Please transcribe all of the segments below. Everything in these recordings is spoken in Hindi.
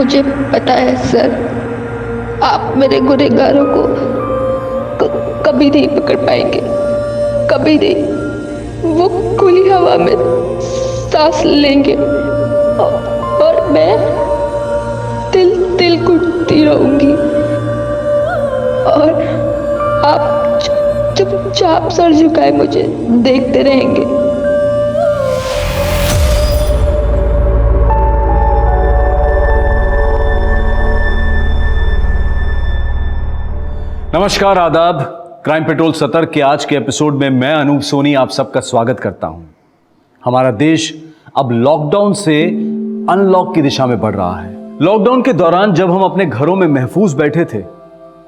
मुझे पता है सर, आप मेरे गुनहगारों को कभी नहीं पकड़ पाएंगे, कभी नहीं। वो खुली हवा में सांस लेंगे और मैं तिल तिल कुटती रहूंगी और आप चुपचाप सर झुकाए मुझे देखते रहेंगे। नमस्कार, आदाब। क्राइम पेट्रोल सतर्क के आज के एपिसोड में मैं अनूप सोनी आप सबका स्वागत करता हूं। हमारा देश अब लॉकडाउन से अनलॉक की दिशा में बढ़ रहा है। लॉकडाउन के दौरान जब हम अपने घरों में महफूज बैठे थे,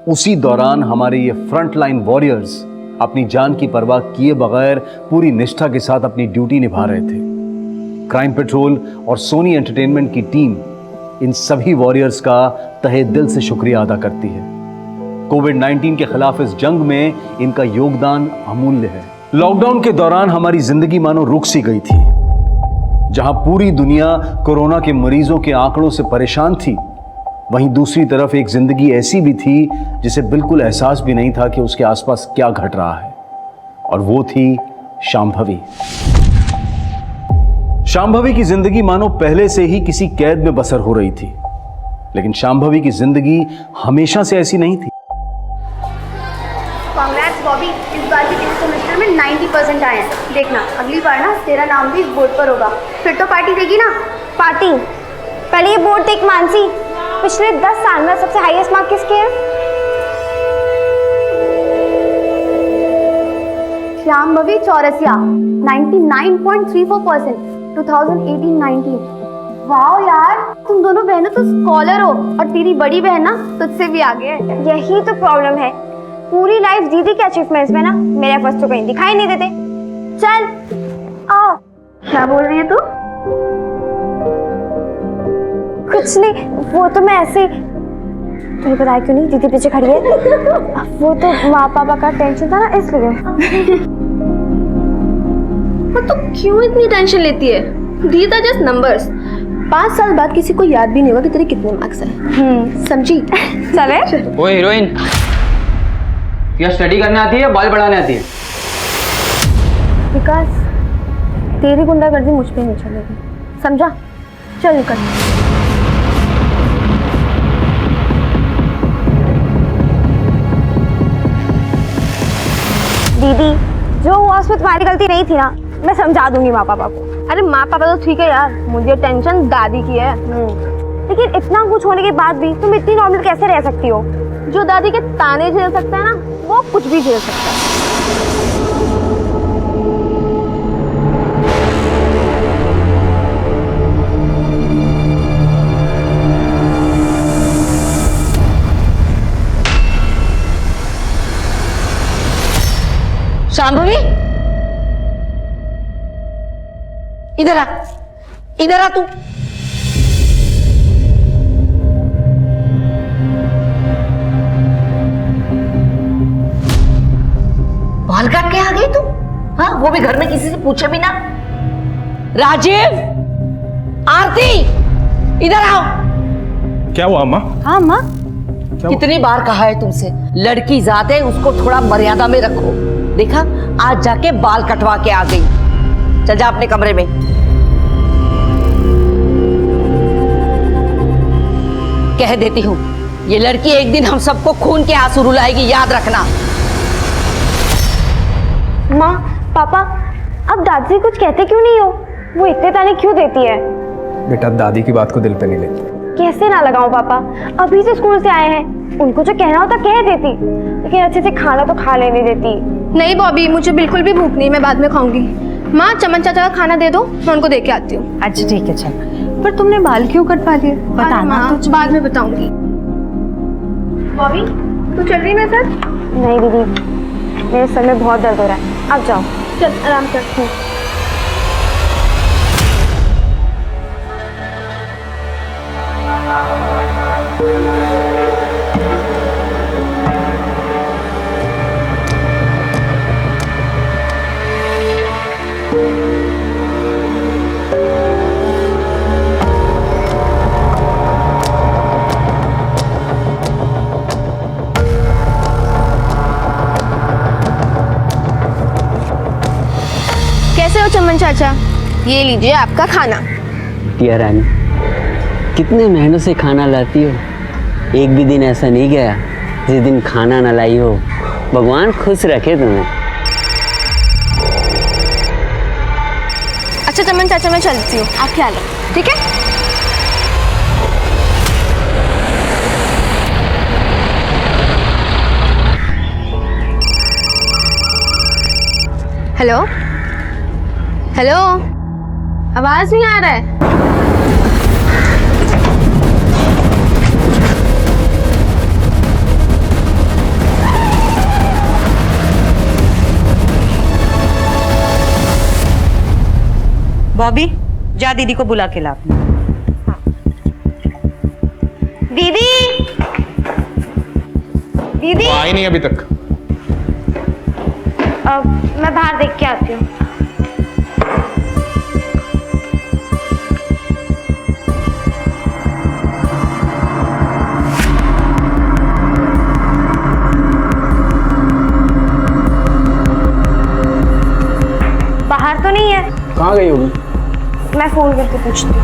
उसी दौरान हमारे ये फ्रंटलाइन वॉरियर्स अपनी जान की परवाह किए बगैर पूरी निष्ठा के साथ अपनी ड्यूटी निभा रहे थे। क्राइम पेट्रोल और सोनी एंटरटेनमेंट की टीम इन सभी वॉरियर्स का तहे दिल से शुक्रिया अदा करती है। कोविड-19 के खिलाफ इस जंग में इनका योगदान अमूल्य है। लॉकडाउन के दौरान हमारी जिंदगी मानो रुक सी गई थी। जहां पूरी दुनिया कोरोना के मरीजों के आंकड़ों से परेशान थी, वहीं दूसरी तरफ एक जिंदगी ऐसी भी थी जिसे बिल्कुल एहसास भी नहीं था कि उसके आसपास क्या घट रहा है, और वो थी शांभवी। शांभवी की जिंदगी मानो पहले से ही किसी कैद में बसर हो रही थी, लेकिन शांभवी की जिंदगी हमेशा से ऐसी नहीं थी। कांग्रेस बॉबी, इस बार के टेस्ट सेमेस्टर में 90% आए हैं। देखना अगली बार ना तेरा नाम भी इस बोर्ड पर होगा, फिर तो पार्टी देगी ना। पार्टी? पहले ये बोर्ड देख मानसी, पिछले 10 साल में सबसे हाईएस्ट मार्क किसके हैं? शांभवी चौरसिया 99.34%, 2018-19। वाह यार, तुम दोनों बहनों तो स्कॉलर हो, और तेरी बड़ी बहन ना तुझसे भी आगे है। यही तो प्रॉब्लम है, पूरी लाइफ दीदी के अचीवमेंट्स में ना मेरे एफर्ट्स तो कहीं दिखाई नहीं देते। चल आओ। क्या बोल रही है तू? कुछ नहीं, वो तो मैं ऐसे ही, तुम्हें पता है क्यों नहीं, दीदी पीछे खड़ी है। वो तो माँ पापा का टेंशन था ना, इसलिए। तो क्यों इतनी टेंशन लेती है? These are just numbers। 5 साल बाद किसी को याद भी नहीं होगा कि तेरे कितने मार्क्स हैं। समझी? चले। ओ हीरोइन, क्या स्टडी करने आती है या बाल बढ़ाने आती है? विकास, तेरी गुंडागर्दी मुझ पे नहीं चलेगी, समझा? चल निकल। दीदी, जो हुआ उसमें तुम्हारी गलती नहीं थी ना, मैं समझा दूंगी माँ पापा को। अरे माँ पापा तो ठीक है यार, मुझे टेंशन दादी की है। लेकिन इतना कुछ होने के बाद भी तुम इतनी नॉर्मल कैसे रह सकती हो? जो दादी के ताने झेल सकता है ना, वो कुछ भी झेल सकता है। शांभवी, इधर आ, इधर आ तू। बाल काट के आ गई तू? हाँ, वो भी घर में किसी से पूछे बिना। राजीव, आरती, इधर आओ। क्या हुआ अम्मा? हाँ माँ। कितनी बार कहा है तुमसे, लड़की जात है, उसको थोड़ा मर्यादा में रखो। देखा, आज जाके बाल कटवा के आ गई। चल जा अपने कमरे में। कह देती हूँ, ये लड़की एक दिन हम सबको खून के आंसू रुलाएगी, याद रखना। माँ, पापा, अब दादी कुछ कहते क्यों नहीं हो? वो इतने ताने क्यों देती है? बेटा, दादी की बात को दिल पे नहीं लेती। कैसे ना लगाऊं पापा, अभी से स्कूल से आए हैं, उनको जो कहना होता कह देती, लेकिन अच्छे से खाना तो खा लेने देती। नहीं बॉबी, मुझे बिल्कुल भी भूख नहीं, मैं बाद में खाऊंगी। माँ, चमन चाचा का खाना दे दो, मैं उनको दे के आती हूँ। अच्छा ठीक है, चल। पर तुमने बाल क्यों कटवा दिए? बताना तो बाद में बताऊंगी। बॉबी, तू चल रही मेरे साथ? नहीं दीदी, मेरे सर में बहुत दर्द हो रहा है, आप जाओ। चल आराम कर। चमन चाचा, ये लीजिए आपका खाना। टिया रानी, कितने मेहनत से खाना लाती हो, एक भी दिन ऐसा नहीं गया जिस दिन खाना ना लाई हो। भगवान खुश रखे तुम्हें। अच्छा चमन चाचा, मैं चलती हूँ, आप ख्याल रखो, ठीक है? हेलो हेलो, आवाज नहीं आ रहा है। बॉबी, जा दीदी को बुला के ला। दीदी, दीदी, वो आई नहीं अभी तक। मैं बाहर देख के आती हूँ। बाहर तो नहीं है। कहाँ गई होगी? मैं फोन करके पूछती हूँ।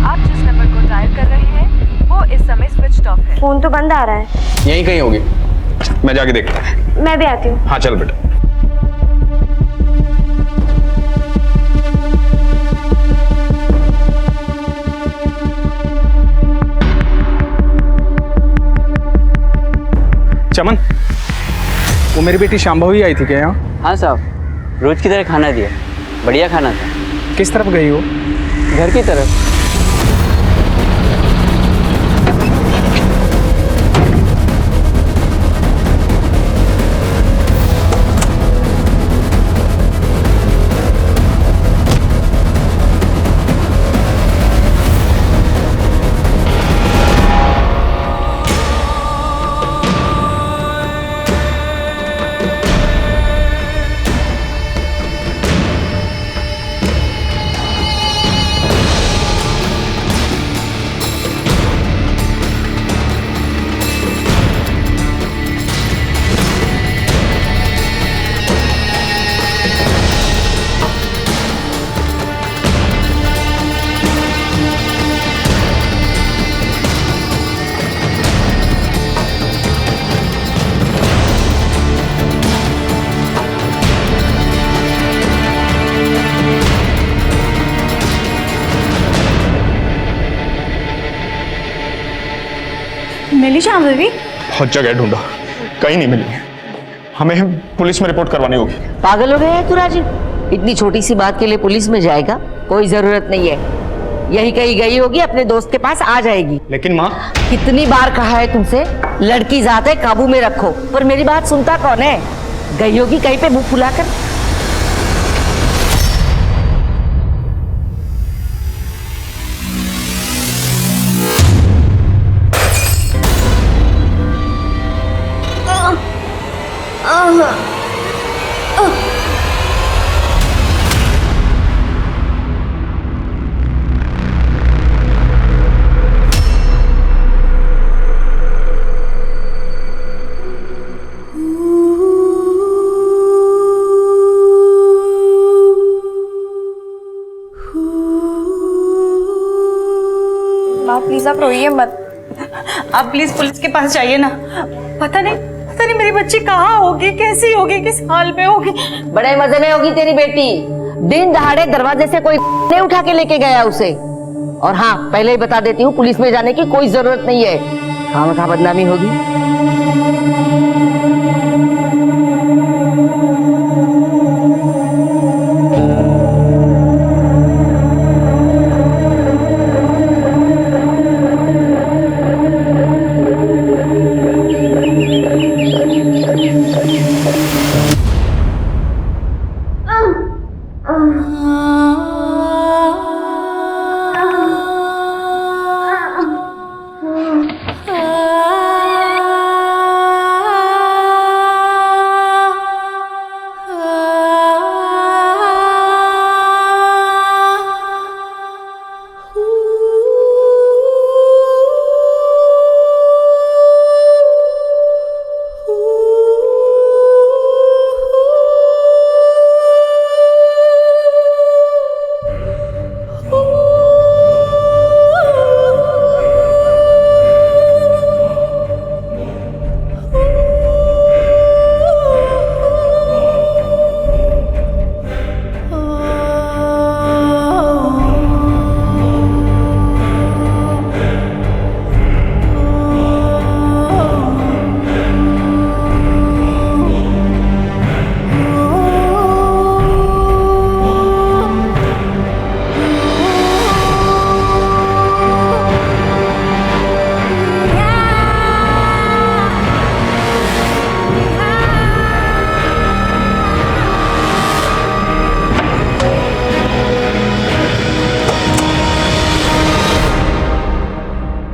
आप जिस नंबर को डायल कर रहे हैं वो इस समय स्विच ऑफ है। फोन तो बंद आ रहा है। यहीं कहीं होगी, मैं जाके देखता हूँ। मैं भी आती हूँ। हाँ चल बेटा। चमन, वो मेरी बेटी शांभवी आई थी क्या यहाँ? हाँ साहब, रोज की तरह खाना दिया, बढ़िया खाना था। किस तरफ गई हो? घर की तरफ। मिली शांभवी? बहुत जगह ढूंढा, कहीं नहीं मिली। हमें पुलिस में रिपोर्ट करवानी होगी। पागल हो गया है तू राजीव? इतनी छोटी सी बात के लिए पुलिस में जाएगा? कोई जरूरत नहीं है, यही कहीं गई होगी, अपने दोस्त के पास आ जाएगी। लेकिन माँ, कितनी बार कहा है तुमसे, लड़की जात है, काबू में रखो, पर मेरी बात सुनता कौन है? गई होगी कहीं पे मुंह फुलाकर। माँ प्लीज आप रोइए मत। आप प्लीज पुलिस के पास जाइए ना। पता नहीं मेरी बच्ची कहाँ होगी, कैसी होगी, किस हाल में होगी। बड़े मजे में होगी तेरी बेटी। दिन दहाड़े दरवाजे से कोई नहीं उठा के लेके गया उसे। और हाँ, पहले ही बता देती हूँ, पुलिस में जाने की कोई जरूरत नहीं है, खामखा बदनामी होगी।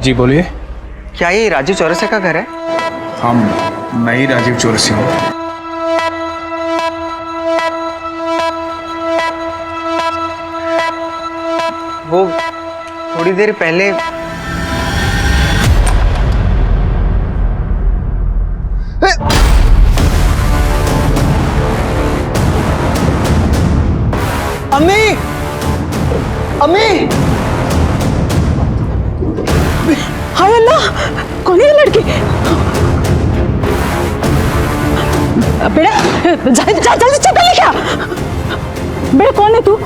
जी बोलिए। क्या ये राजीव चौरसिया का घर है? हाँ, मैं ही राजीव चौरसिया हूँ। वो थोड़ी देर पहले अम्मी, अम्मी, हाय अल्लाह, कौन है ये लड़की? बेटा जल्दी चप्पल लेके आ। बेटा कौन है तू?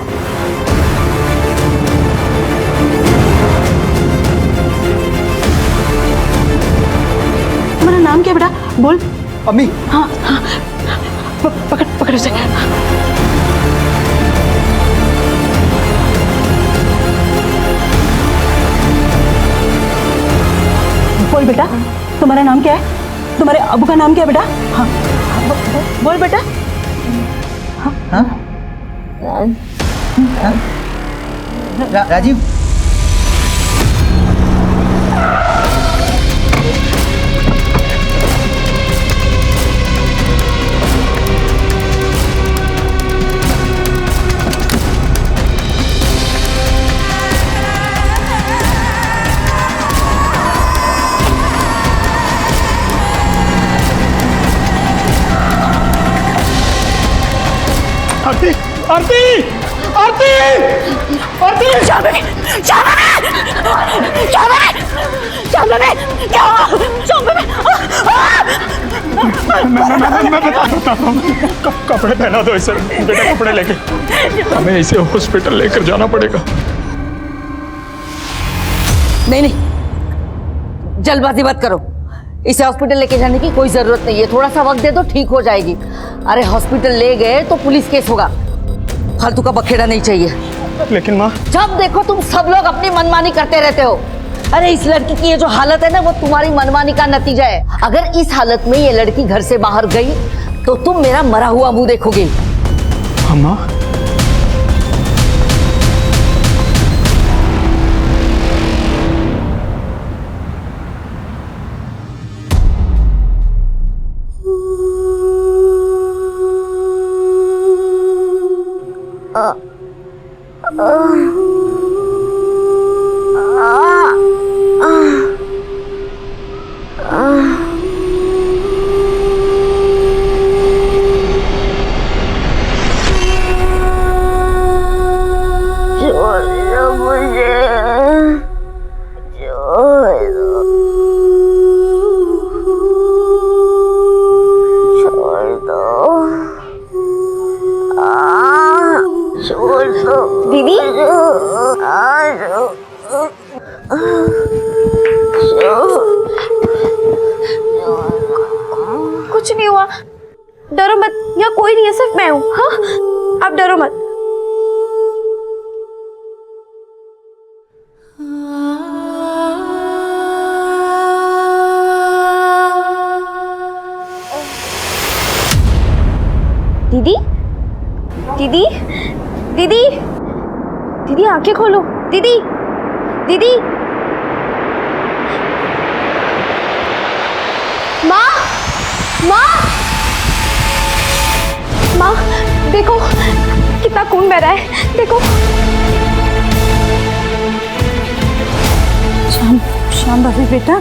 तुम्हारा नाम क्या बेटा? बोल। अम्मी। हाँ हाँ, पकड़ पकड़ उसे। बोल बेटा, तुम्हारा नाम क्या है? तुम्हारे अबू का नाम क्या है बेटा? हाँ, बोल बेटा। हाँ? राजीव। आरती, आरती, आरती, आरती! मैं बताता हूँ। कपड़े पहना दो इसे, बेटा कपड़े लेके हमें इसे हॉस्पिटल लेकर जाना पड़ेगा। नहीं नहीं, जल्दबाजी मत करो। इसे हॉस्पिटल लेके जाने की कोई जरूरत नहीं है, थोड़ा सा वक्त दे दो, ठीक हो जाएगी। अरे हॉस्पिटल ले गए तो पुलिस केस होगा, फालतू का बखेड़ा नहीं चाहिए। लेकिन माँ, जब देखो तुम सब लोग अपनी मनमानी करते रहते हो। अरे इस लड़की की ये जो हालत है ना, वो तुम्हारी मनमानी का नतीजा है। अगर इस हालत में ये लड़की घर से बाहर गई तो तुम मेरा मरा हुआ मुंह देखोगे। अम्मा, दीदी, कुछ नहीं हुआ, डरो मत, यहाँ कोई नहीं है, सिर्फ मैं हूँ। हाँ, आप डरो मत। दीदी, दीदी, दीदी, दीदी आंखें खोलो। दीदी, दीदी, माँ, माँ, माँ, देखो कितना खून बह रहा है, देखो। शाम शाम भाभी बेटा,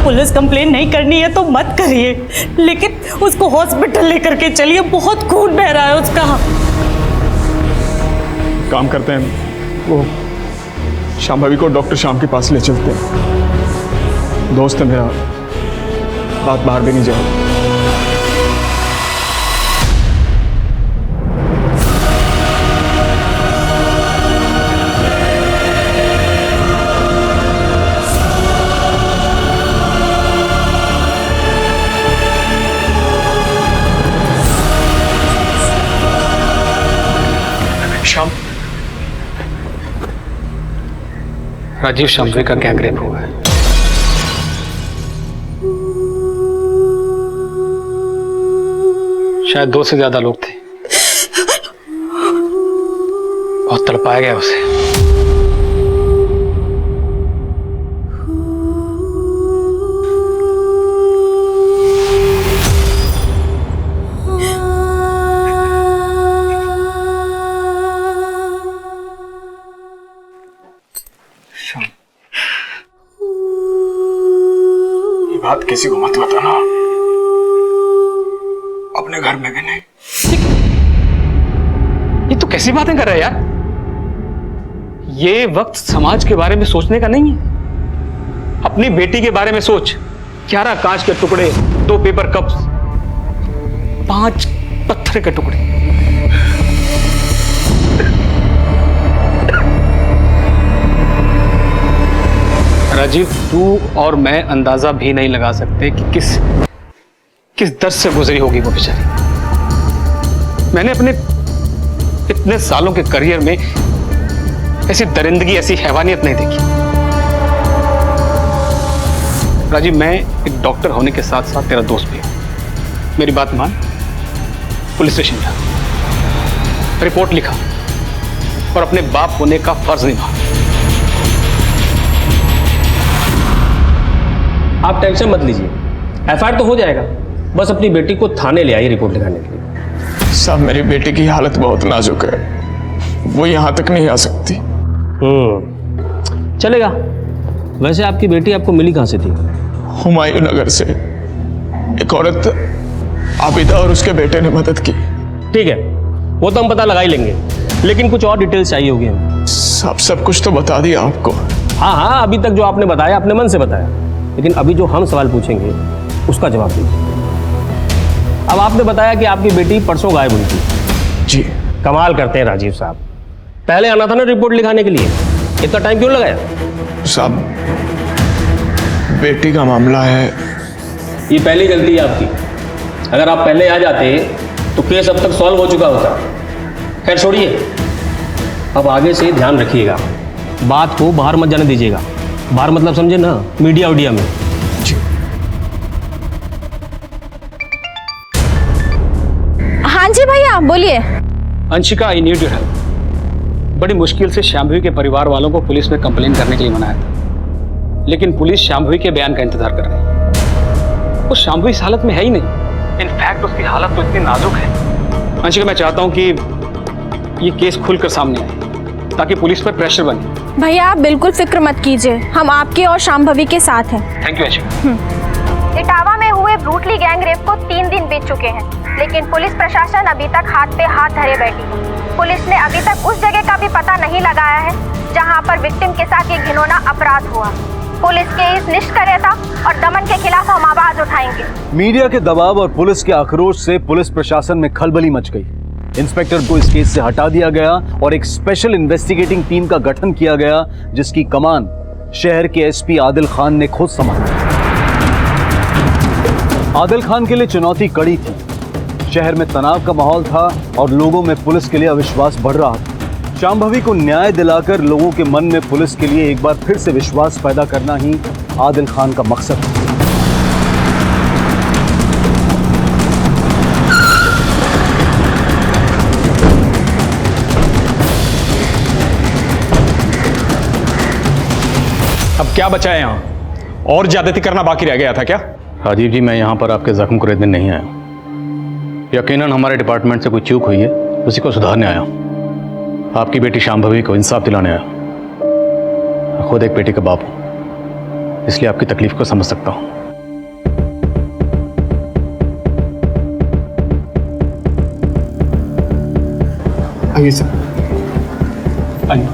पुलिस कंप्लेन नहीं करनी है तो मत करिए, लेकिन उसको हॉस्पिटल लेकर के चलिए, बहुत खून बह रहा है उसका। काम करते हैं, वो श्याम भाभी को डॉक्टर श्याम के पास ले चलते हैं। दोस्त है मेरा, बात बाहर भी नहीं जाए। श्याम, राजीव शामवी का गैंग रेप हुआ है। शायद 2 से ज्यादा लोग थे। बहुत तड़पाया गया उसे। ये बात किसी को मत बताना, अपने घर में भी नहीं। ये तो कैसी बातें कर रहा है यार? ये वक्त समाज के बारे में सोचने का नहीं है। अपनी बेटी के बारे में सोच। 11 कांच के टुकड़े, 2 पेपर कप्स, 5 पत्थर के टुकड़े। राजीव, तू और मैं अंदाजा भी नहीं लगा सकते कि किस दर्द से गुजरी होगी वो बेचारी। मैंने अपने इतने सालों के करियर में ऐसी दरिंदगी, ऐसी हैवानियत नहीं देखी। राजीव, मैं एक डॉक्टर होने के साथ साथ तेरा दोस्त भी हूं। मेरी बात मान, पुलिस स्टेशन जा, रिपोर्ट लिखा और अपने बाप होने का फर्ज निभा। आप टेंशन मत लीजिए, एफआईआर तो हो जाएगा। बस अपनी बेटी को थाने ले आइए रिपोर्ट लिखाने के लिए। साहब, मेरी बेटी की हालत बहुत नाजुक है, वो यहाँ तक नहीं आ सकती। चलेगा। वैसे आपकी बेटी आपको मिली कहाँ से थी? हुमायूं नगर से एक औरत आबिदा और उसके बेटे ने मदद की। ठीक है, वो तो हम पता लगा ही लेंगे, लेकिन कुछ और डिटेल्स चाहिए होगी हमें। सब कुछ तो बता दिया आपको। हाँ, अभी तक जो आपने बताया अपने मन से बताया, लेकिन अभी जो हम सवाल पूछेंगे उसका जवाब दीजिए। अब आपने बताया कि आपकी बेटी परसों गायब हुई थी। जी। कमाल करते हैं राजीव साहब, पहले आना था ना रिपोर्ट लिखाने के लिए, इतना टाइम क्यों लगाया? साहब, बेटी का मामला है। ये पहली गलती है आपकी। अगर आप पहले आ जाते तो केस अब तक सॉल्व हो चुका होता। खैर छोड़िए, अब आगे से ध्यान रखिएगा, बात को बाहर मत जाने दीजिएगा। बाहर मतलब समझे ना, मीडिया वीडिया में। जी। हाँ जी भैया, बोलिए। Anshika, I need your help. बड़ी मुश्किल से शांभवी के परिवार वालों को पुलिस में कंप्लेन करने के लिए मनाया था, लेकिन पुलिस शांभवी के बयान का इंतजार कर रही है। वो शांभवी इस हालत में है ही नहीं। इनफैक्ट उसकी हालत तो इतनी नाजुक है। अंशिका, मैं चाहता हूं कि ये केस खुलकर सामने आए ताकि पुलिस पर प्रेशर बने। भैया आप बिल्कुल फिक्र मत कीजिए, हम आपके और शांभवी के साथ हैं। Thank you Anshika. इटावा में हुए ब्रूटली गैंग रेप को 3 दिन बीत चुके हैं, लेकिन पुलिस प्रशासन अभी तक हाथ पे हाथ धरे बैठी है। पुलिस ने अभी तक उस जगह का भी पता नहीं लगाया है जहां पर विक्टिम के साथ ये घिनौना अपराध हुआ। पुलिस के इस निष्क्रियता और दमन के खिलाफ हम आवाज उठाएंगे। मीडिया के दबाव और पुलिस के आक्रोश से पुलिस प्रशासन में खलबली मच गई। इंस्पेक्टर को इस केस से हटा दिया गया और एक स्पेशल इन्वेस्टिगेटिंग टीम का गठन किया गया, जिसकी कमान शहर के एसपी आदिल खान ने खुद संभाला। आदिल खान के लिए चुनौती कड़ी थी। शहर में तनाव का माहौल था और लोगों में पुलिस के लिए अविश्वास बढ़ रहा था। शांभवी को न्याय दिलाकर लोगों के मन में पुलिस के लिए एक बार फिर से विश्वास पैदा करना ही आदिल खान का मकसद था। अब क्या बचा है यहाँ? और ज्यादती करना बाकी रह गया था क्या? राजीव जी, मैं यहाँ पर आपके जख्म को रेतने नहीं आया। यकीनन हमारे डिपार्टमेंट से कोई चूक हुई है, उसी को सुधारने आया हूँ। आपकी बेटी शांभवी को इंसाफ दिलाने आया। खुद एक बेटी का बाप हूँ, इसलिए आपकी तकलीफ को समझ सकता हूँ। आइए सर। आइए।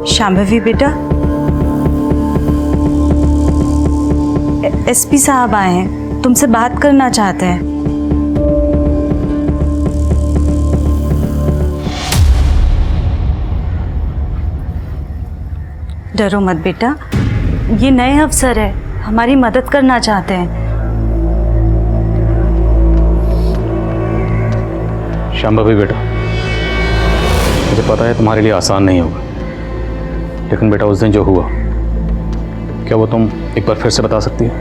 शांभवी बेटा, एसपी साहब आए हैं, तुमसे बात करना चाहते हैं। डरो मत बेटा, ये नए अफसर है, हमारी मदद करना चाहते हैं। शांभवी बेटा, मुझे पता है तुम्हारे लिए आसान नहीं होगा, लेकिन बेटा उस दिन जो हुआ, क्या वो तुम एक बार फिर से बता सकती हो?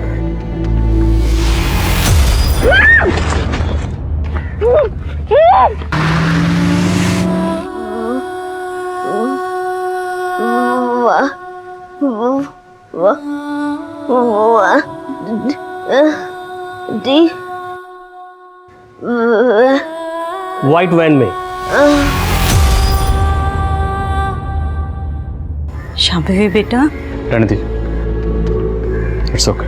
व्हाइट वैन में। शांभवी बेटा, रहने दीजिए, इट्स ओके,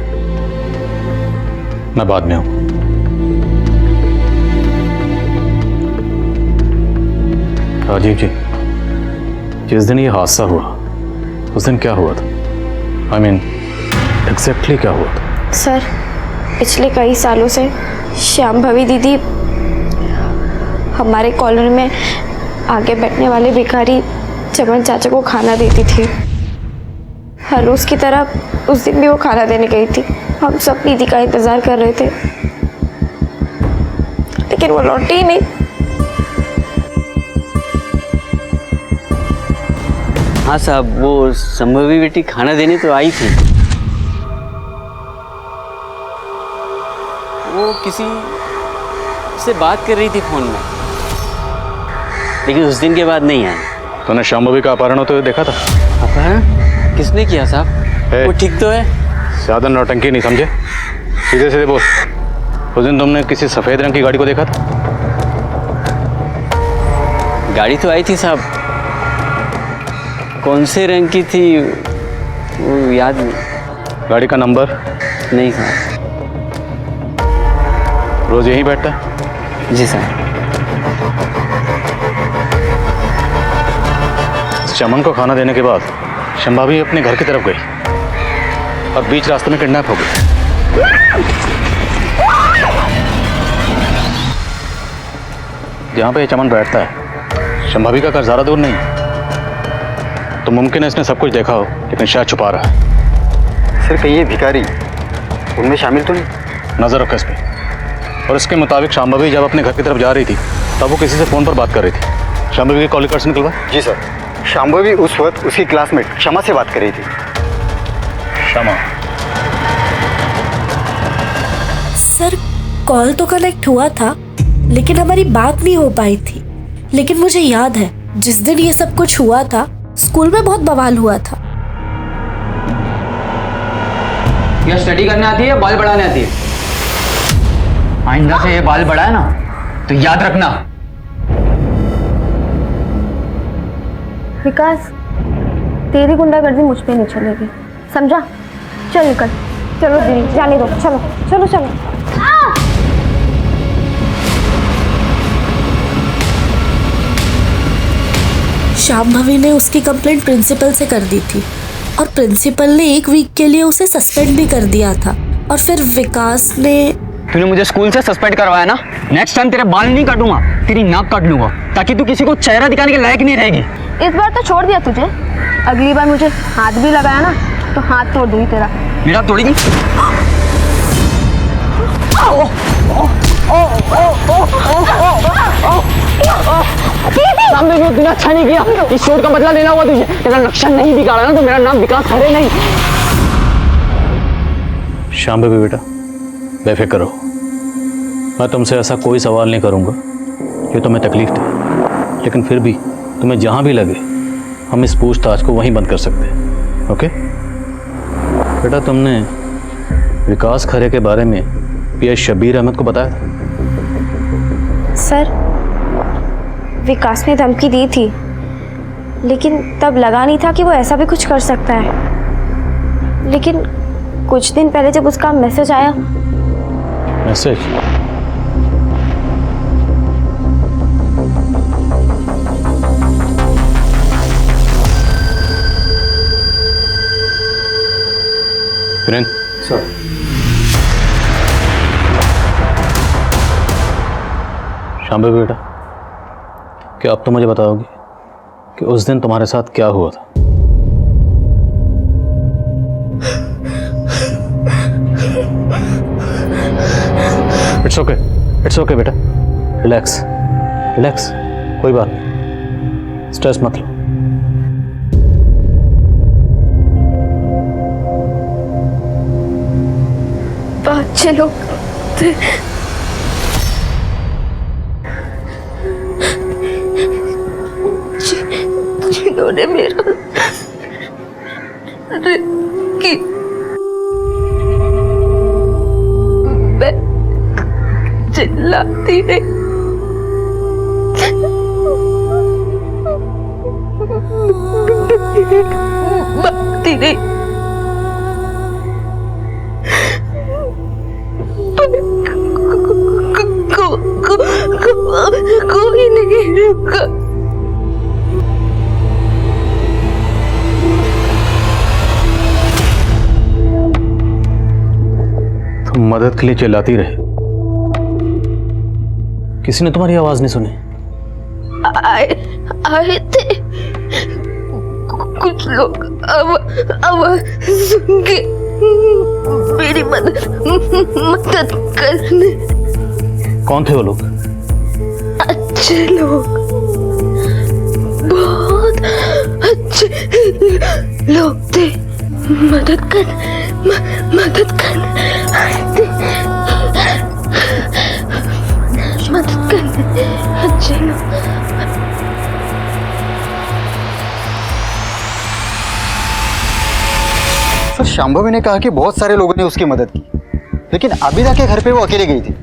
मैं बाद में आऊँ। राजीव जी, जिस दिन ये हादसा हुआ उस दिन क्या हुआ था? आई मीन एग्जैक्टली क्या हुआ था? सर, पिछले कई सालों से शांभवी दीदी हमारे कॉलोनी में आगे बैठने वाले भिखारी चमन चाचा को खाना देती थी। हर रोज की तरह उस दिन भी वो खाना देने गई थी। हम सब दीदी का इंतजार कर रहे थे, लेकिन वो लौटी ही नहीं। हाँ साहब, वो संभवी बेटी खाना देने तो आई थी। वो किसी से बात कर रही थी फोन में, लेकिन उस दिन के बाद नहीं आई। तूने शांभवी का अपहरण होते हुए देखा था? अपहरण किसने किया साहब? वो ठीक तो है? ज्यादा नौटंकी नहीं समझे, सीधे सीधे बोल। उस दिन तुमने किसी सफेद रंग की गाड़ी को देखा था? गाड़ी तो आई थी साहब, कौन से रंग की थी वो याद नहीं। गाड़ी का नंबर? नहीं साहब। रोज यहीं बैठता है? जी साहब। चमन को खाना देने के बाद शांभवी अपने घर की तरफ गई और बीच रास्ते में किडनैप हो गई। जहां पे चमन बैठता है शांभवी का घर ज्यादा दूर नहीं है, तो मुमकिन है इसने सब कुछ देखा हो, लेकिन शायद छुपा रहा है। सर, कहीं ये भिखारी उनमें शामिल तो नहीं? नजर रखो इस पे। और इसके मुताबिक शांभवी जब अपने घर की तरफ जा रही थी तब वो किसी से फोन पर बात कर रही थी। शांभवी के कॉल रिकॉर्ड्स निकलवा? जी सर, शांभवी उस वक्त उसकी क्लासमेट क्षमा से बात कर रही थी। क्षमा? सर, कॉल तो कनेक्ट हुआ था, लेकिन हमारी बात नहीं हो पाई थी। लेकिन मुझे याद है जिस दिन ये सब कुछ हुआ था, स्कूल में बहुत बवाल हुआ था। क्या स्टडी करने आती है या बाल बढ़ाने आती है? आइंदा से ये बाल बढ़ाए ना तो याद रखना। विकास, तेरी गुंडागर्दी मुझ पे नहीं चलेगी, समझा? चल निकल। चलो दीदी, जाने दो। चलो चलो चलो। शांभवी ने उसकी कंप्लेंट प्रिंसिपल से कर दी थी और प्रिंसिपल ने 1 वीक के लिए उसे सस्पेंड भी कर दिया था। और फिर विकास ने... तूने मुझे स्कूल से सस्पेंड करवाया ना, नेक्स्ट टाइम तेरे बाल नहीं काटूंगा, तेरी नाक काट लूंगा, ताकि तू किसी को चेहरा दिखाने के लायक नहीं रहेगी। इस बार तो छोड़ दिया तुझे, अगली बार मुझे हाथ भी लगाया ना तो हाथ तोड़ दूंगी तेरा। मेरा तोड़ेगी? तूने अच्छा नहीं किया, इस चोट का बदला लेना हुआ तुझे। तेरा नक्शा नहीं बिगाड़ा ना तो मेरा नाम विकास खरे नहीं। शांभवी बेटा, बेफिक्र रहो, मैं तुमसे ऐसा कोई सवाल नहीं करूंगा जो तुम्हें तकलीफ दे, लेकिन फिर भी तुम्हें जहां भी लगे हम इस पूछताछ को वहीं बंद कर सकते हैं। ओके बेटा, तुमने विकास खरे के बारे में पीएस शब्बीर अहमद को बताया था? सर, विकास ने धमकी दी थी, लेकिन तब लगा नहीं था कि वो ऐसा भी कुछ कर सकता है। लेकिन कुछ दिन पहले जब उसका मैसेज आया... मैसेज? सर, शांभवी बेटा, क्या अब तो मुझे बताओगे कि उस दिन तुम्हारे साथ क्या हुआ था? इट्स ओके बेटा, रिलैक्स रिलैक्स, कोई बात नहीं, स्ट्रेस मत लो। 5-6 लोग थे। जिन्होंने मेरा कि मैं चिल्लाती नहीं, भागती नहीं, कोई नहीं रुका। तुम मदद के लिए चिल्लाती रहे, किसी ने तुम्हारी आवाज नहीं सुनी? आए थे कुछ लोग, आवाज सुन के मेरी मदद करने। कौन थे वो लोग? अच्छे लोग, बहुत अच्छे लोग थे। मदद करने आए थे, मदद करने अच्छे लोग। सर, शांभवी ने कहा कि बहुत सारे लोगों ने उसकी मदद की, लेकिन आबिदा के घर पे वो अकेले गई थी।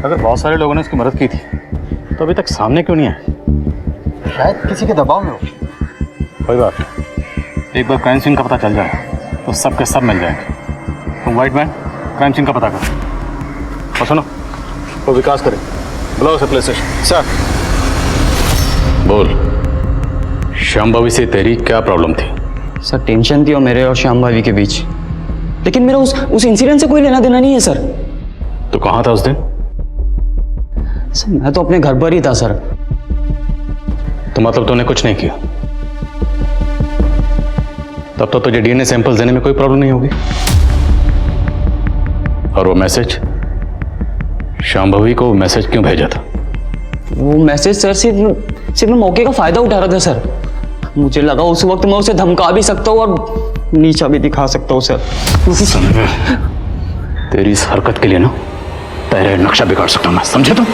अगर बहुत सारे लोगों ने उसकी मदद की थी तो अभी तक सामने क्यों नहीं आए? शायद किसी के दबाव में हो। कोई बात नहीं, एक बार क्राइम सीन का पता चल जाए तो सब के सब मिल जाएंगे। तुम वाइट मैन क्राइम सीन का पता करो, और सुनो वो विकास करे, बुलाओ उसे पुलिस स्टेशन। सर। बोल, शांभवी से तेरी क्या प्रॉब्लम थी? सर टेंशन थी और मेरे और श्याम भाभी के बीच, लेकिन मेरा उस इंसिडेंट से कोई लेना देना नहीं है सर। तो कहाँ था उस दिन? सर मैं तो अपने घर पर ही था सर। तो मतलब तूने कुछ नहीं किया? तब तो तुझे डीएनए सैंपल देने में कोई प्रॉब्लम नहीं होगी। और वो मैसेज, शांभवी को मैसेज क्यों भेजा था? वो मैसेज सर सिर्फ मैं मौके का फायदा उठा रहा था सर। मुझे लगा उस वक्त मैं उसे धमका भी सकता हूँ और नीचा भी दिखा सकता हूँ सर। तेरी इस हरकत के लिए ना तेरे नक्शा बिगाड़ सकता हूं मैं, समझे तुम?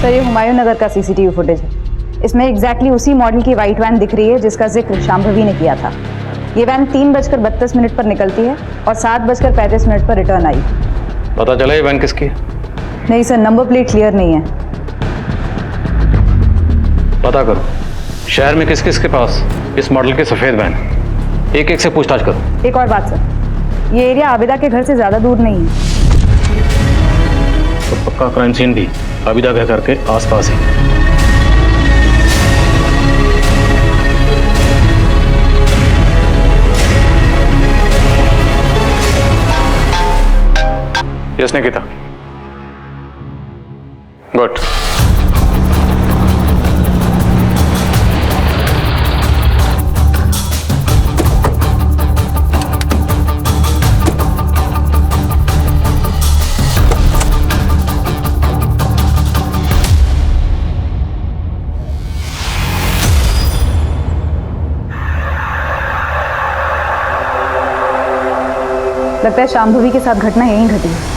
सर ये हुमायूं नगर का सीसीटीवी फुटेज है। इसमें एग्जैक्टली उसी मॉडल की वाइट वैन दिख रही है जिसका जिक्र शांभवी ने किया था। ये वैन 3:32 पर निकलती है और 7:35 पर रिटर्न आई। पता चला ये वैन किसकी है? नहीं सर, नंबर प्लेट क्लियर नहीं है। पता करो शहर में किस किस के पास इस मॉडल की सफेद वैन, एक से पूछताछ करो। एक और बात सर, ये एरिया आबिदा के घर से ज्यादा दूर नहीं है। तो पक्का क्राइम सीन भी आबिदा के घर के आसपास है। Yes Nikita, good. लगता है शांभवी के साथ घटना यहीं घटी है।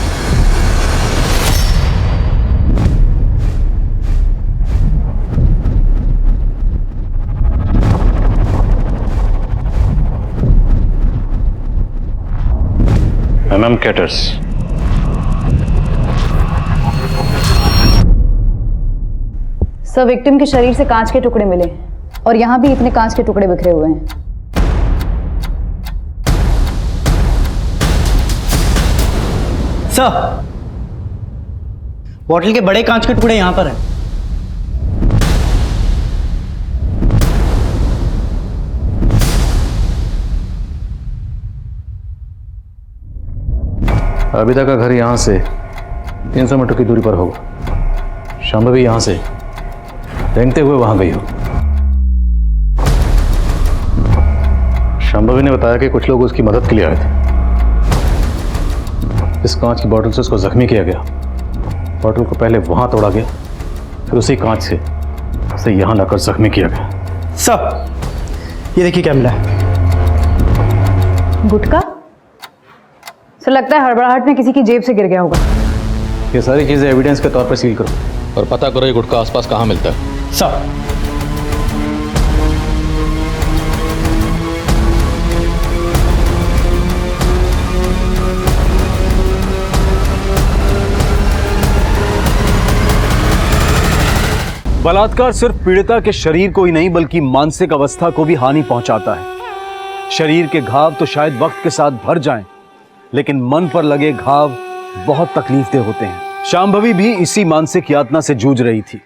MM Catters, सर विक्टिम के शरीर से कांच के टुकड़े मिले और यहाँ भी इतने कांच के टुकड़े बिखरे हुए हैं। सर बॉटल के बड़े कांच के टुकड़े यहाँ पर हैं। आबिदा का घर यहाँ से 300 मीटर की दूरी पर होगा। शांभवी यहाँ से रेंगते हुए वहां गई हो। शांभवी ने बताया कि कुछ लोग उसकी मदद के लिए आए थे। इस कांच की बोतल से उसको जख्मी किया गया। बोतल को पहले वहां तोड़ा गया, फिर उसी कांच से से यहाँ लाकर जख्मी किया गया। सब ये देखिए क्या मिला है। गुटखा? सर लगता है हड़बड़ाहट में किसी की जेब से गिर गया होगा। ये सारी चीजें एविडेंस के तौर पर सील करो और पता करो ये गुटखा आसपास कहाँ मिलता है। सब बलात्कार सिर्फ पीड़िता के शरीर को ही नहीं बल्कि मानसिक अवस्था को भी हानि पहुंचाता है। शरीर के घाव तो शायद वक्त के साथ भर जाएं, लेकिन मन पर लगे घाव बहुत तकलीफदेह होते हैं। शांभवी भी इसी मानसिक यातना से जूझ रही थी।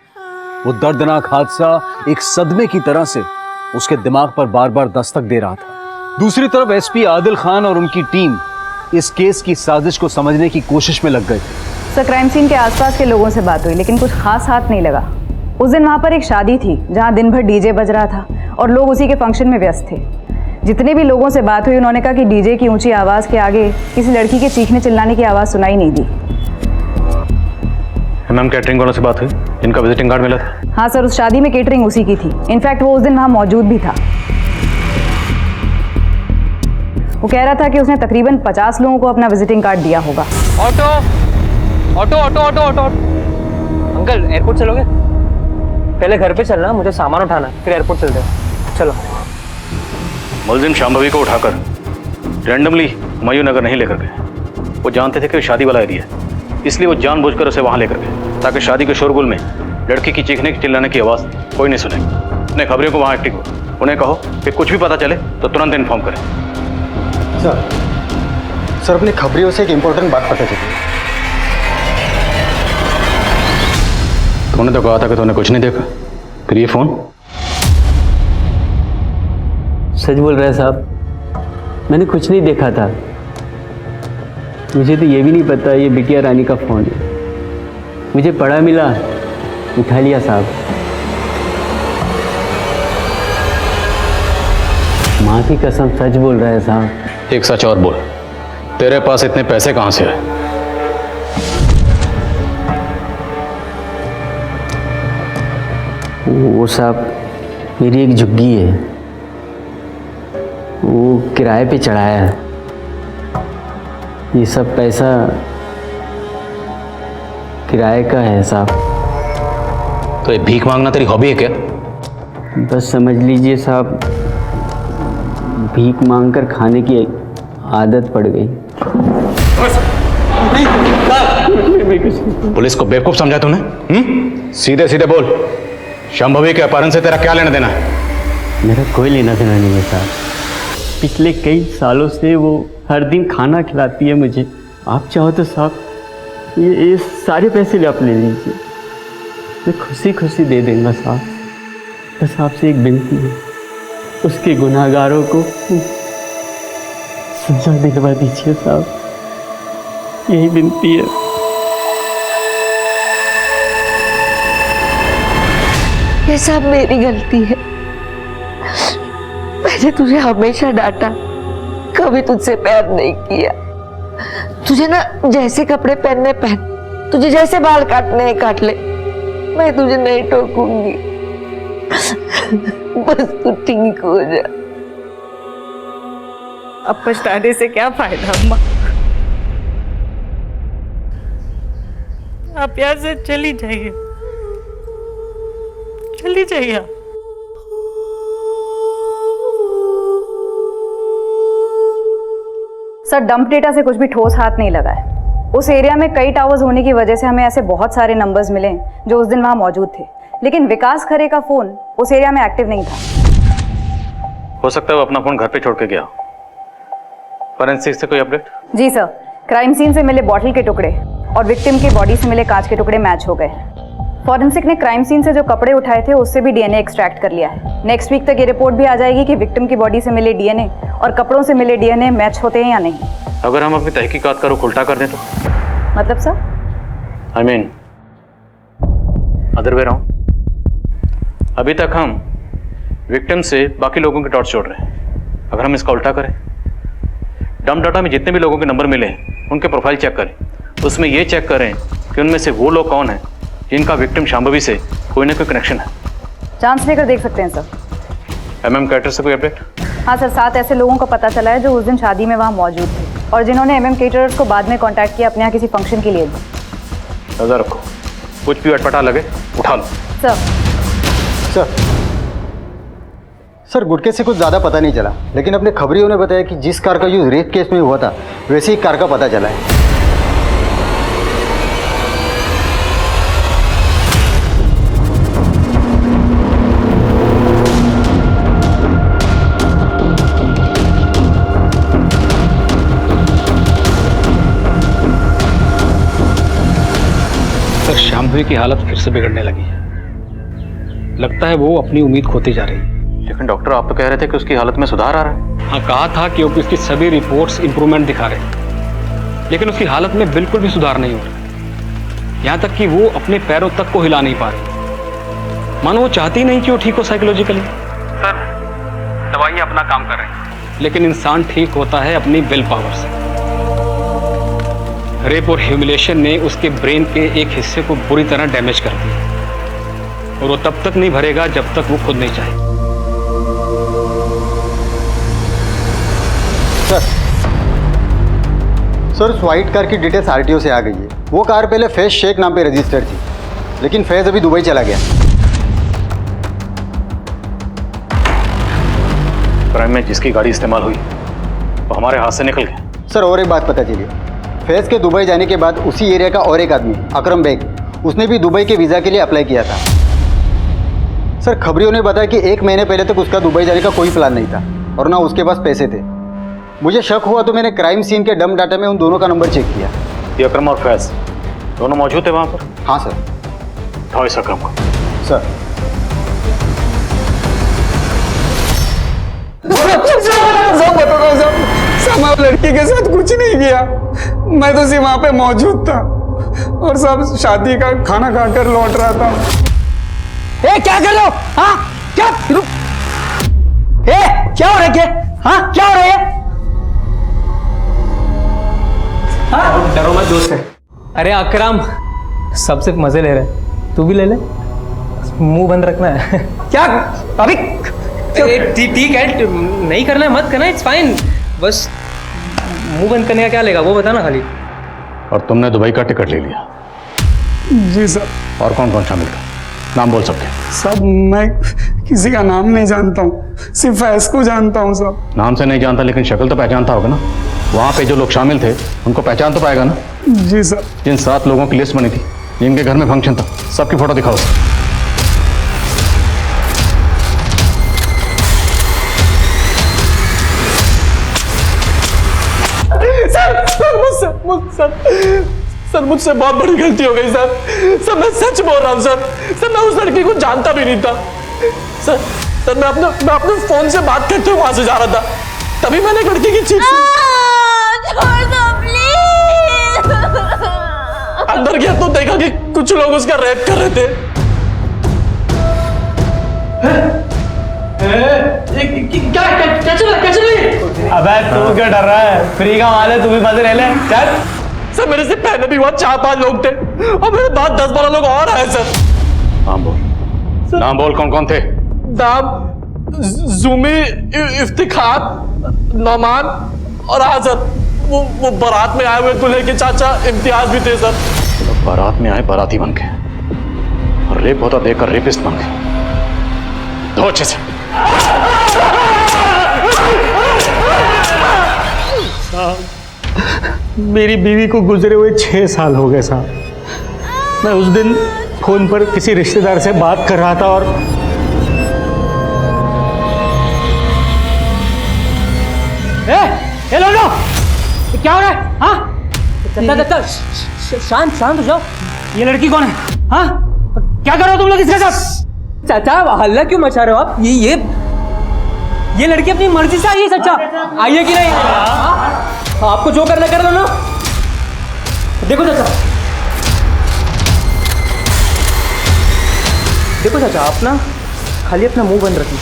वो दर्दनाक हादसा एक सदमे की तरह से उसके दिमाग पर बार बार दस्तक दे रहा था। दूसरी तरफ एसपी आदिल खान और उनकी टीम इस केस की साजिश को समझने की कोशिश में लग गए थे। सर क्राइम सीन के आसपास के लोगों से बात हुई लेकिन कुछ खास हाथ नहीं लगा। उस दिन वहाँ पर एक शादी थी जहाँ दिन भर डीजे बज रहा था और लोग उसी के फंक्शन में व्यस्त थे। जितने भी लोगों से बात हुई उन्होंने कहा कि डीजे की ऊंची आवाज़ के आगे किसी लड़की के चीखने चिल्लाने की आवाज़ सुनाई नहीं दी। मैम कैटरिंग वालों से बात हुई जिनका विजिटिंग कार्ड मिला था? हाँ सर, उस शादी में केटरिंग उसी की थी। इनफैक्ट वो उस दिन वहाँ मौजूद भी था। वो कह रहा था कि उसने तकरीबन 50 लोगों को अपना विजिटिंग कार्ड दिया होगा। Auto auto auto auto auto uncle airport चलोगे? पहले घर पे चलना, मुझे सामान उठाना फिर एयरपोर्ट चलते हैं। चलो। मुलजिम शांभवी को उठाकर रैंडमली हुमायूं नगर नहीं लेकर गए। वो जानते थे कि शादी वाला एरिया है, इसलिए वो जानबूझकर उसे वहां लेकर गए ताकि शादी के शोरगुल में लड़की की चीखने की चिल्लाने की आवाज़ कोई नहीं सुने। अपने खबरियों को वहाँ एक्टिव हो, उन्हें कहो कि कुछ भी पता चले तो तुरंत इन्फॉर्म करें। सर अपनी खबरियों से एक इम्पोर्टेंट बात पता चली। तूने तो कहा था कि तूने कुछ नहीं देखा, फिर ये फोन? सच बोल रहे हैं साहब, मैंने कुछ नहीं देखा था। मुझे तो ये भी नहीं पता ये बिटिया रानी का फोन है। मुझे पड़ा मिला, उठा लिया साहब। माँ की कसम सच बोल रहा है साहब। एक सच और बोल, तेरे पास इतने पैसे कहाँ से आए? वो साहब मेरी एक झुग्गी है, वो किराए पे चढ़ाया है। ये सब पैसा किराए का है साहब। तो ये भीख मांगना तेरी हॉबी है क्या? बस समझ लीजिए साहब, भीख मांगकर खाने की आदत पड़ गई। पुलिस को बेवकूफ समझा तूने? सीधे सीधे बोल, शांभवी के अपहरण से तेरा क्या लेना देना है? मेरा कोई लेना देना नहीं है साहब। पिछले कई सालों से वो हर दिन खाना खिलाती है मुझे। आप चाहो तो साहब ये सारे पैसे आप ले लीजिए, मैं खुशी खुशी दे दूंगा साहब। बस आपसे एक विनती है, उसके गुनाहगारों को सजा दिलवा दीजिए साहब, यही विनती है। ये सब मेरी गलती है। मैंने तुझे हमेशा डांटा, कभी तुझसे प्यार नहीं किया। तुझे ना जैसे कपड़े पहनने पहन, तुझे जैसे बाल काटने हैं काट ले, मैं तुझे नहीं टोकूंगी। बस तू ठीक हो जा। अब पछताने से क्या फायदा अम्मा? आप यहाँ से चली जाइए, चली जाइए आप। सर डंप डेटा से कुछ भी ठोस हाथ नहीं लगा है। उस एरिया में कई टावर्स होने की वजह से हमें ऐसे बहुत सारे नंबर्स मिले जो उस दिन वहां मौजूद थे, लेकिन विकास खरे का फोन उस एरिया में एक्टिव नहीं था। हो सकता है वो अपना फोन घर पे छोड़ के गया। फॉरेंसिक से कोई अपडेट? जी सर, क्राइम सीन से मिले बॉटल के टुकड़े और विक्टिम की बॉडी से मिले कांच के टुकड़े मैच हो गए। फॉरेंसिक ने क्राइम सीन से जो कपड़े उठाए थे उससे भी डीएनए एक्सट्रैक्ट कर लिया है। नेक्स्ट वीक तक ये रिपोर्ट भी आ जाएगी कि विक्टिम की बॉडी से मिले डीएनए और कपड़ों से मिले डीएनए मैच होते हैं या नहीं। अगर हम अपनी तहकीकात का रुख उल्टा कर दें तो? मतलब sir? I mean, other way round. अभी तक हम विक्टिम से बाकी लोगों के डॉट्स जोड़ रहे हैं। अगर हम इसका उल्टा करें, डंप डाटा में जितने भी लोगों के नंबर मिले हैं उनके प्रोफाइल चेक करें, उसमें ये चेक करें कि उनमें से वो लोग कौन हैं जिनका विक्टिम शांभवी से कोई ना कोई कनेक्शन है। चांस लेकर देख सकते हैं सर। एमएम कैटर से कोई अपडेट? हाँ सर, 7 ऐसे लोगों का पता चला है जो उस दिन शादी में वहाँ मौजूद थे और जिन्होंने एमएम केटरर्स को बाद में कांटेक्ट किया अपने यहाँ किसी फंक्शन के लिए। नजर रखो, कुछ भी अटपटा लगे उठा लो। सर सर गुटके से कुछ ज़्यादा पता नहीं चला, लेकिन अपने खबरियों ने बताया कि जिस कार का यूज़ रेप केस में हुआ था वैसे ही कार का पता चला है। सर, शाम्भवी की हालत फिर से बिगड़ने लगी है। लगता है वो अपनी उम्मीद खोती जा रही है। लेकिन डॉक्टर आप तो कह रहे थे कि उसकी हालत में सुधार आ रहा है। हाँ, कहा था कि उसकी सभी रिपोर्ट्स इंप्रूवमेंट दिखा रहे हैं, लेकिन उसकी हालत में बिल्कुल भी सुधार नहीं हो रहा। यहाँ तक कि वो अपने पैरों तक को हिला नहीं पा रही, मानो वो चाहती नहीं कि वो ठीक हो साइकोलॉजिकली। सर, दवाइयाँ अपना काम कर रही हैं, लेकिन इंसान ठीक होता है अपनी विल पावर से। रेप और ह्यूमिलेशन ने उसके ब्रेन के एक हिस्से को बुरी तरह डैमेज कर दिया और वो तब तक नहीं भरेगा जब तक वो खुद नहीं चाहे। सर उस व्हाइट कार की डिटेल्स आरटीओ से आ गई है। वो कार पहले फैज शेख नाम पे रजिस्टर्ड थी, लेकिन फैज अभी दुबई चला गया। क्राइम में जिसकी गाड़ी इस्तेमाल हुई वो हमारे हाथ से निकल गया। सर और एक बात पता चली, फैज के दुबई जाने के बाद उसी एरिया का और एक आदमी अकरम बेग, उसने भी दुबई के वीज़ा के लिए अप्लाई किया था। सर खबरियों ने बताया कि 1 महीने पहले तक उसका दुबई जाने का कोई प्लान नहीं था और ना उसके पास पैसे थे। मुझे शक हुआ तो मैंने क्राइम सीन के डम डाटा में उन दोनों का नंबर चेक किया। ये अकरम और फैज दोनों मौजूद थे वहाँ पर? हाँ सर। उठाओ इस अकरम को। सर सब लड़की के साथ कुछ नहीं किया, मैं तो सिर्फ वहां पे मौजूद था और सब शादी का खाना खाकर लौट रहा था। ए क्या कर रहे हो? हाँ क्या? ए क्या हो रहा है? हाँ क्या हो रहा है? हाँ? डरो मत दोस्त है। अरे अकरम, सब सिर्फ मजे ले रहे, तू भी ले ले, मुंह बंद रखना है। क्या अभी? ठीक है, नहीं करना है मत करना, इट्स फाइन, बस मुंह बंद करने का क्या लेगा वो बताना खाली। और तुमने दुबई का टिकट ले लिया? जी सर। और कौन कौन शामिल था? नाम बोल सकते हैं? सब मैं किसी का नाम नहीं जानता हूँ, सिर्फ फैज को जानता हूँ सब। नाम से नहीं जानता लेकिन शक्ल तो पहचानता होगा ना। वहाँ पे जो लोग शामिल थे उनको पहचान तो पाएगा ना? जी सर। जिन 7 लोगों की लिस्ट बनी थी जिनके घर में फंक्शन था, सबकी फोटो दिखाओ। सर मुझसे बहुत बड़ी गलती हो गई सर। मैं सच बोल रहा हूँ सर। मैं उस लड़की को जानता भी नहीं था सर। मैं अपने फोन से बात करते हुए वहां से जा रहा था, तभी मैंने एक लड़की की चीख अंदर गया तो देखा कि कुछ लोग उसका रेप कर रहे थे। क्या चल रहा? अबे तू क्या डर रहा है? फ्री का माल है, तू भी मजे ले ले। चल। सर मेरे से पहले भी हुआ, 4-5 लोग थे और मेरे बाद 10-12 लोग और आए सर। नाम बोल, नाम बोल, कौन कौन थे? नाम जुमी, इफ्तिखार, नौमान और आजर। वो बारात में आए हुए दूल्हे के चाचा इम्तियाज भी थे सर। तो बारात में आए बाराती बन के और रेप होता देखकर रेपिस्ट बन गए। दो अच्छे से। मेरी बीवी को गुजरे हुए 6 साल हो गए साहब। मैं उस दिन फोन पर किसी रिश्तेदार से बात कर रहा था और ए लोगों, क्या हो रहा है? हाँ शांत शांत हो जाओ। ये लड़की कौन है? हाँ क्या कर रहे हो तुम लोग इसके साथ? चाचा हल्ला क्यों मचा रहे हो आप? ये लड़की अपनी मर्जी से आई है चाचा, आई है कि नहीं? आपको जो करना कर लो ना। देखो चाचा, देखो चाचा, आप ना खाली अपना मुंह बंद रखिए।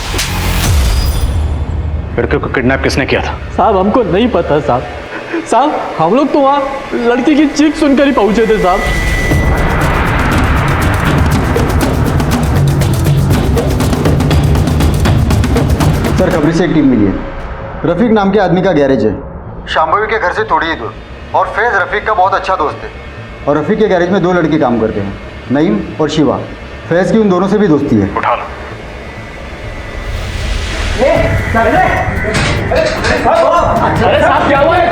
लड़के को किडनैप किसने किया था? साहब हमको नहीं पता साहब। हम लोग तो वहाँ लड़की की चीख सुनकर ही पहुंचे थे साहब। सर खबरी से एक टीम मिली है। रफीक नाम के आदमी का गैरेज है शांभवी के घर से थोड़ी ही दूर, और फैज रफीक का बहुत अच्छा दोस्त है। और रफीक के गैरेज में 2 लड़के काम करते हैं, नईम और शिवा। फैज की उन दोनों से भी दोस्ती है। उठा लो। अरे साहब क्या हुआ है?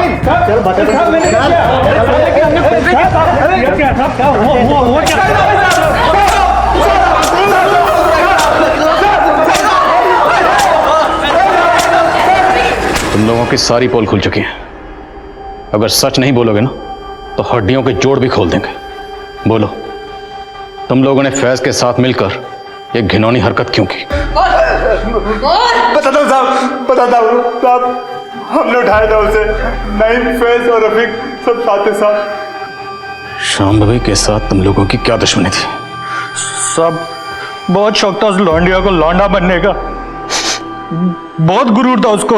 तुम लोगों की सारी पोल खुल चुकी है। अगर सच नहीं बोलोगे ना तो हड्डियों के जोड़ भी खोल देंगे। बोलो, तुम लोगों ने फैज के साथ मिलकर ये घिनौनी हरकत क्यों की? बताता हूँ साहब, हमने उठाया था उसे। नईम, फैज और रफीक सब साथ ही साथ। शांभवी के साथ तुम लोगों की क्या दुश्मनी थी? सब बहुत शौक था उस लौंडिया को लौंडा बनने का। बहुत गुरूर था उसको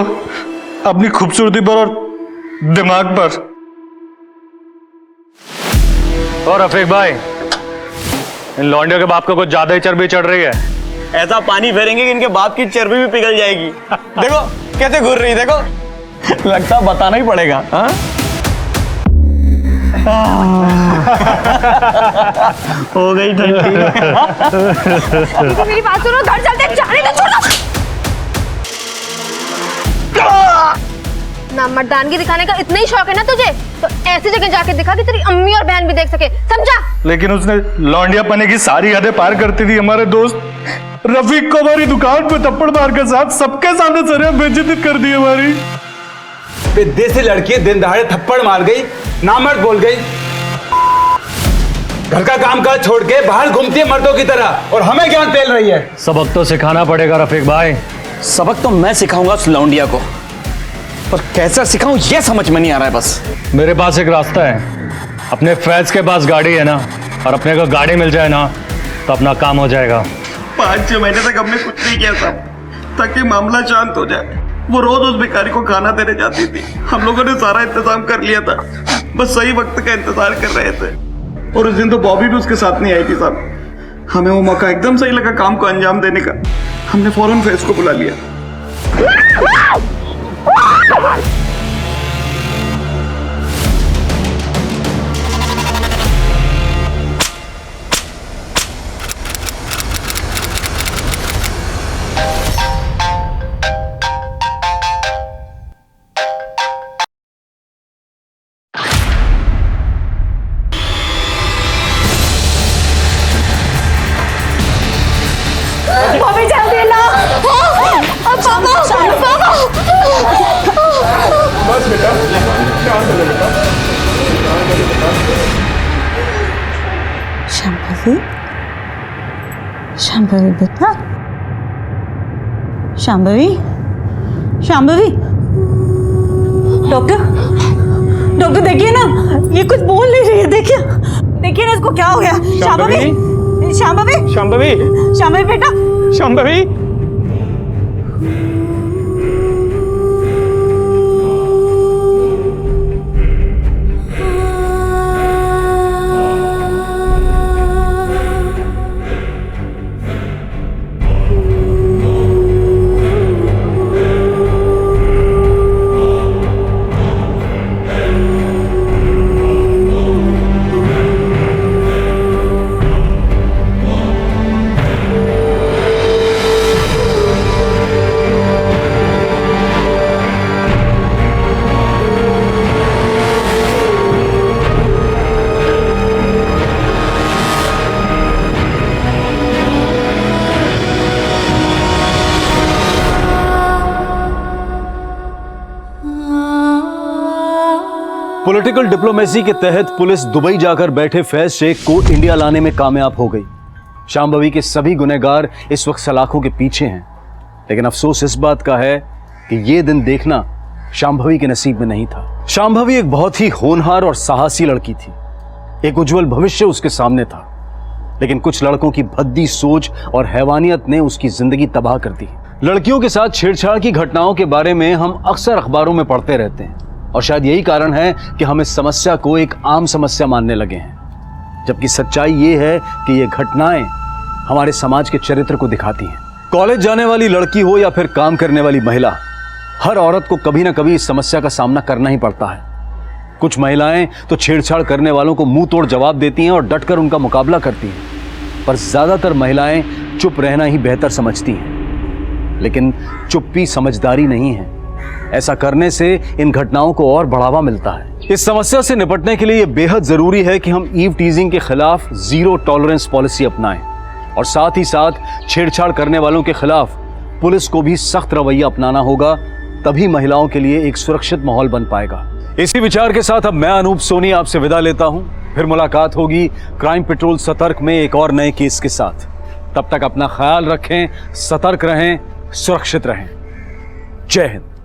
अपनी खूबसूरती पर और दिमाग पर। और रफीक भाई, इन लौंडियों के बाप को कुछ ज्यादा ही चर्बी चढ़ रही है। ऐसा पानी फेरेंगे कि इनके बाप की चर्बी भी पिघल जाएगी। देखो कैसे घूर रही, देखो लगता बताना ही पड़ेगा। हाँ हो गई ठंडी। मेरी बात सुनो, घर चलते, जाने तो छोड़ो ना। मर्दानगी दिखाने का इतना ही शौक है ना तुझे, तो ऐसी जगह जाके दिखा कि तेरी अम्मी और बहन भी देख सके, समझा? लेकिन उसने लौंडिया पने की सारी हदें पार करती थी। हमारे दोस्त रफीक को हमारी दुकान पे थप्पड़ मार के साथ सबके सामने सरिया बेइज्जती कर दी हमारी। देसी लड़की दिन दहाड़े थप्पड़ मार गई, नामर्द बोल गई, घर का काम काज छोड़ के बाहर घूमती है मर्दों की तरह, और हमें ज्ञान पेल रही है। सबक तो सिखाना पड़ेगा रफीक भाई। सबक तो मैं सिखाऊंगा उस लौंडिया को, पर कैसे सिखाऊं ये समझ में नहीं आ रहा है। बस मेरे पास एक रास्ता है। अपने फैज के पास गाड़ी है ना, और अपने को गाड़ी मिल जाए ना तो अपना काम हो जाएगा। 5-6 महीने तक हमने कुछ नहीं किया था ताकि मामला शांत हो जाए। वो रोज उस भिखारी को खाना देने जाती थी। हम लोगों ने सारा इंतजाम कर लिया था, बस सही वक्त का इंतजार कर रहे थे। और उस दिन तो बॉबी भी उसके साथ नहीं आई थी साहब। हमें वो मौका एकदम सही लगा काम को अंजाम देने का। हमने फौरन फैज को बुला लिया। मम्मी जल्दी ला। पापा बस बेटा, शांत हो जा बेटा। शांभवी, शांभवी बेटा, शांभवी, शांभवी। डॉक्टर, डॉक्टर देखिए ना, ये कुछ बोल नहीं रही है। देखिए ना, इसको क्या हो गया? शांभवी, शांभवी, शांभवी, शांभवी बेटा, शांभवी। पॉलिटिकल डिप्लोमेसी के तहत पुलिस दुबई जाकर बैठे फैज शेख को इंडिया लाने में कामयाब हो गई। शांभवी के सभी गुनहगार इस वक्त सलाखों के पीछे हैं, लेकिन अफसोस इस बात का है कि ये दिन देखना शांभवी के नसीब में नहीं था। शांभवी एक बहुत ही होनहार और साहसी लड़की थी। एक उज्जवल भविष्य उसके सामने था, लेकिन कुछ लड़कों की भद्दी सोच और हैवानियत ने उसकी जिंदगी तबाह कर दी। लड़कियों के साथ छेड़छाड़ की घटनाओं के बारे में हम अक्सर अखबारों में पढ़ते रहते हैं, और शायद यही कारण है कि हम इस समस्या को एक आम समस्या मानने लगे हैं, जबकि सच्चाई ये है कि ये घटनाएं हमारे समाज के चरित्र को दिखाती हैं। कॉलेज जाने वाली लड़की हो या फिर काम करने वाली महिला, हर औरत को कभी ना कभी इस समस्या का सामना करना ही पड़ता है। कुछ महिलाएं तो छेड़छाड़ करने वालों को मुंह तोड़ जवाब देती हैं और डटकर उनका मुकाबला करती हैं, पर ज्यादातर महिलाएं चुप रहना ही बेहतर समझती हैं। लेकिन चुप्पी समझदारी नहीं है। ऐसा करने से इन घटनाओं को और बढ़ावा मिलता है। इस समस्या से निपटने के लिए यह बेहद जरूरी है कि हम ईव टीजिंग के खिलाफ जीरो टॉलरेंस पॉलिसी अपनाएं और साथ ही साथ छेड़छाड़ करने वालों के खिलाफ पुलिस को भी सख्त रवैया अपनाना होगा। तभी महिलाओं के लिए एक सुरक्षित माहौल बन पाएगा। इसी विचार के साथ अब मैं अनूप सोनी आपसे विदा लेता हूं। फिर मुलाकात होगी क्राइम पेट्रोल सतर्क में एक और नए केस के साथ। तब तक अपना ख्याल रखें, सतर्क रहें, सुरक्षित रहें। जय हिंद।